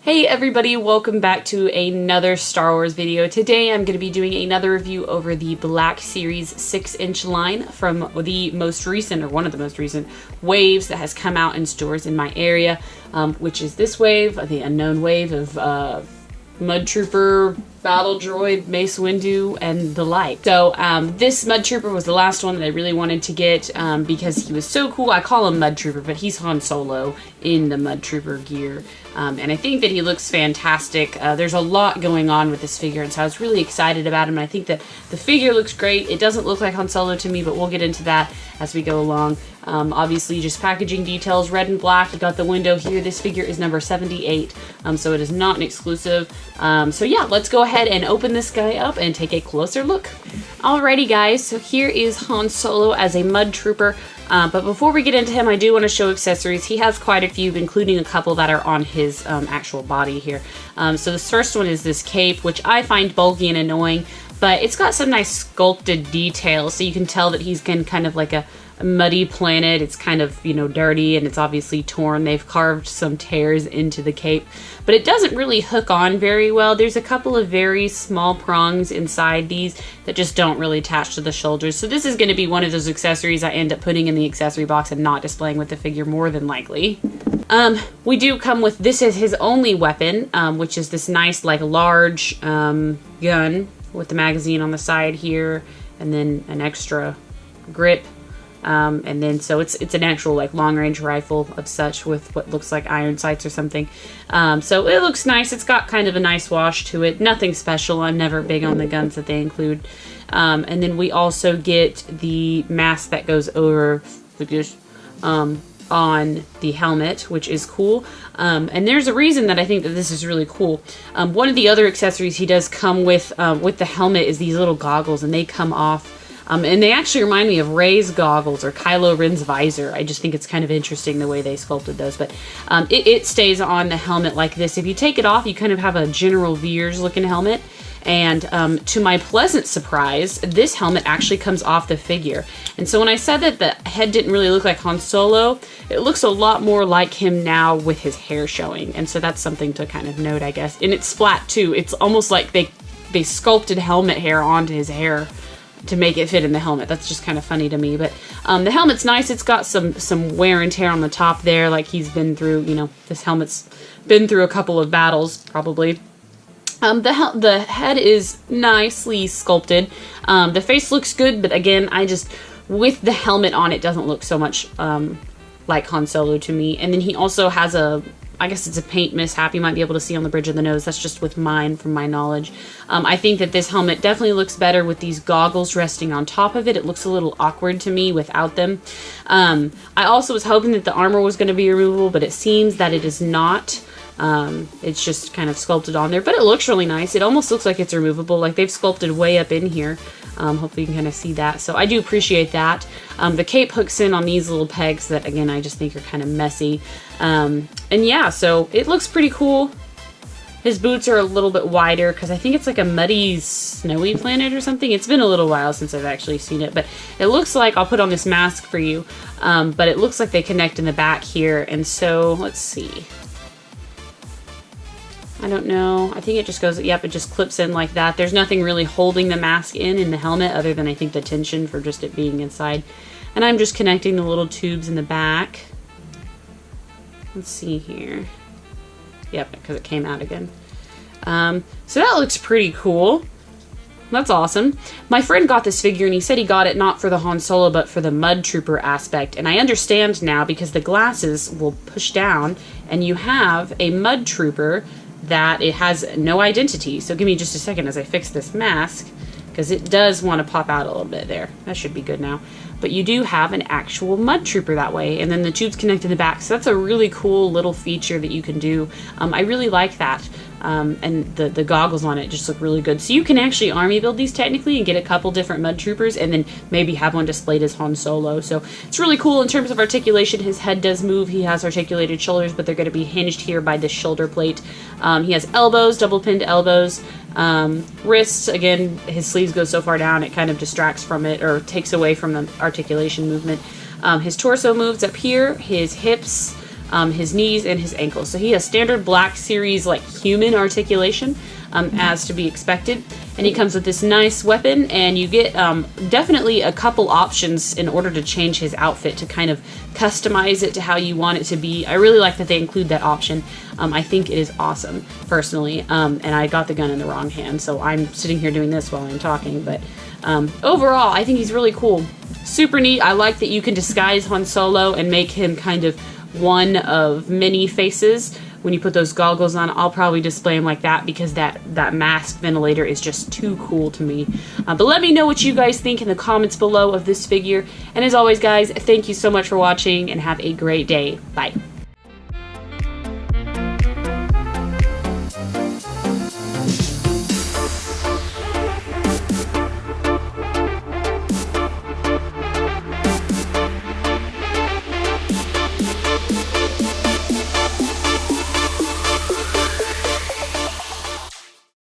Hey everybody, welcome back to another Star Wars video. Today I'm going to be doing another review over the Black Series 6-inch line from the most recent, or one of the most recent, waves that has come out in stores in my area, which is this wave, the unknown wave of Mud Trooper, Battle Droid, Mace Windu, and the like. So this Mud Trooper was the last one that I really wanted to get because he was so cool. I call him Mud Trooper, but he's Han Solo in the Mud Trooper gear. And I think that he looks fantastic. There's a lot going on with this figure, and so I was really excited about him. And I think that the figure looks great. It doesn't look like Han Solo to me, but we'll get into that as we go along. Obviously, just packaging details, red and black. You got the window here. This figure is number 78, so it is not an exclusive. So yeah, let's go ahead and open this guy up and take a closer look. Alrighty guys, so here is Han Solo as a Mud Trooper. But before we get into him, I do want to show accessories. He has quite a few, including a couple that are on his actual body here. So this first one is this cape, which I find bulky and annoying, but it's got some nice sculpted details, so you can tell that he's kind of like a muddy planet. It's kind of, you know, dirty, and it's obviously torn. They've carved some tears into the cape, but it doesn't really hook on very well. There's a couple of very small prongs inside these that just don't really attach to the shoulders. So this is going to be one of those accessories I end up putting in the accessory box and not displaying with the figure, more than likely. We do come with, this is his only weapon, which is this nice, like, large gun with the magazine on the side here, and then an extra grip. And then so it's an actual, like, long-range rifle of such with what looks like iron sights or something. So it looks nice. It's got kind of a nice wash to it. Nothing special. I'm never big on the guns that they include. And then we also get the mask that goes over on the helmet, which is cool. And there's a reason that I think that this is really cool. One of the other accessories he does come with the helmet is these little goggles, and they come off. And they actually remind me of Rey's goggles or Kylo Ren's visor. I just think it's kind of interesting the way they sculpted those. But it stays on the helmet like this. If you take it off, you kind of have a General Veers looking helmet. And to my pleasant surprise, this helmet actually comes off the figure. And so when I said that the head didn't really look like Han Solo, it looks a lot more like him now with his hair showing. And so that's something to kind of note, I guess. And it's flat too. It's almost like they sculpted helmet hair onto his hair to make it fit in the helmet. That's just kind of funny to me. But the helmet's nice. It's got some wear and tear on the top there, like he's been through, you know, this helmet's been through a couple of battles, probably. The head is nicely sculpted. The face looks good, but again, with the helmet on, it doesn't look so much like Han Solo to me. And then he also has I guess it's a paint mishap you might be able to see on the bridge of the nose. That's just from my knowledge. I think that this helmet definitely looks better with these goggles resting on top of it. It looks a little awkward to me without them. I also was hoping that the armor was going to be removable, but it seems that it is not. It's just kind of sculpted on there, but it looks really nice. It almost looks like it's removable, like they've sculpted way up in here. Hopefully you can kind of see that. So I do appreciate that. The cape hooks in on these little pegs that, again, I just think are kind of messy. And yeah, so it looks pretty cool. His boots are a little bit wider because I think it's like a muddy, snowy planet or something. It's been a little while since I've actually seen it, but it looks like, I'll put on this mask for you, but it looks like they connect in the back here. And so let's see. I don't know. I think it just goes, yep, it just clips in like that. There's nothing really holding the mask in the helmet other than, I think, the tension for just it being inside. And I'm just connecting the little tubes in the back. Let's see here. Yep, because it came out again. So that looks pretty cool. That's awesome. My friend got this figure, and he said he got it not for the Han Solo, but for the Mud Trooper aspect. And I understand now, because the glasses will push down, and you have a Mud Trooper that it has no identity. So give me just a second as I fix this mask, because it does want to pop out a little bit there. That should be good now. But you do have an actual Mud Trooper that way, and then the tubes connect in the back. So that's a really cool little feature that you can do. I really like that. And the goggles on it just look really good. So you can actually army build these technically and get a couple different Mud Troopers and then maybe have one displayed as Han Solo. So it's really cool in terms of articulation. His head does move. He has articulated shoulders, but they're going to be hinged here by this shoulder plate. He has elbows, double pinned elbows. Wrists, again, his sleeves go so far down it kind of distracts from it or takes away from the articulation movement. His torso moves up here. His hips his knees and his ankles. So he has standard Black Series like human articulation, as to be expected. And he comes with this nice weapon, and you get definitely a couple options in order to change his outfit to kind of customize it to how you want it to be. I really like that they include that option. I think it is awesome, personally. And I got the gun in the wrong hand, so I'm sitting here doing this while I'm talking. But overall, I think he's really cool. Super neat. I like that you can disguise Han Solo and make him kind of one of many faces. When you put those goggles on, I'll probably display him like that because that mask ventilator is just too cool to me. But let me know what you guys think in the comments below of this figure. And as always, guys, thank you so much for watching and have a great day. Bye.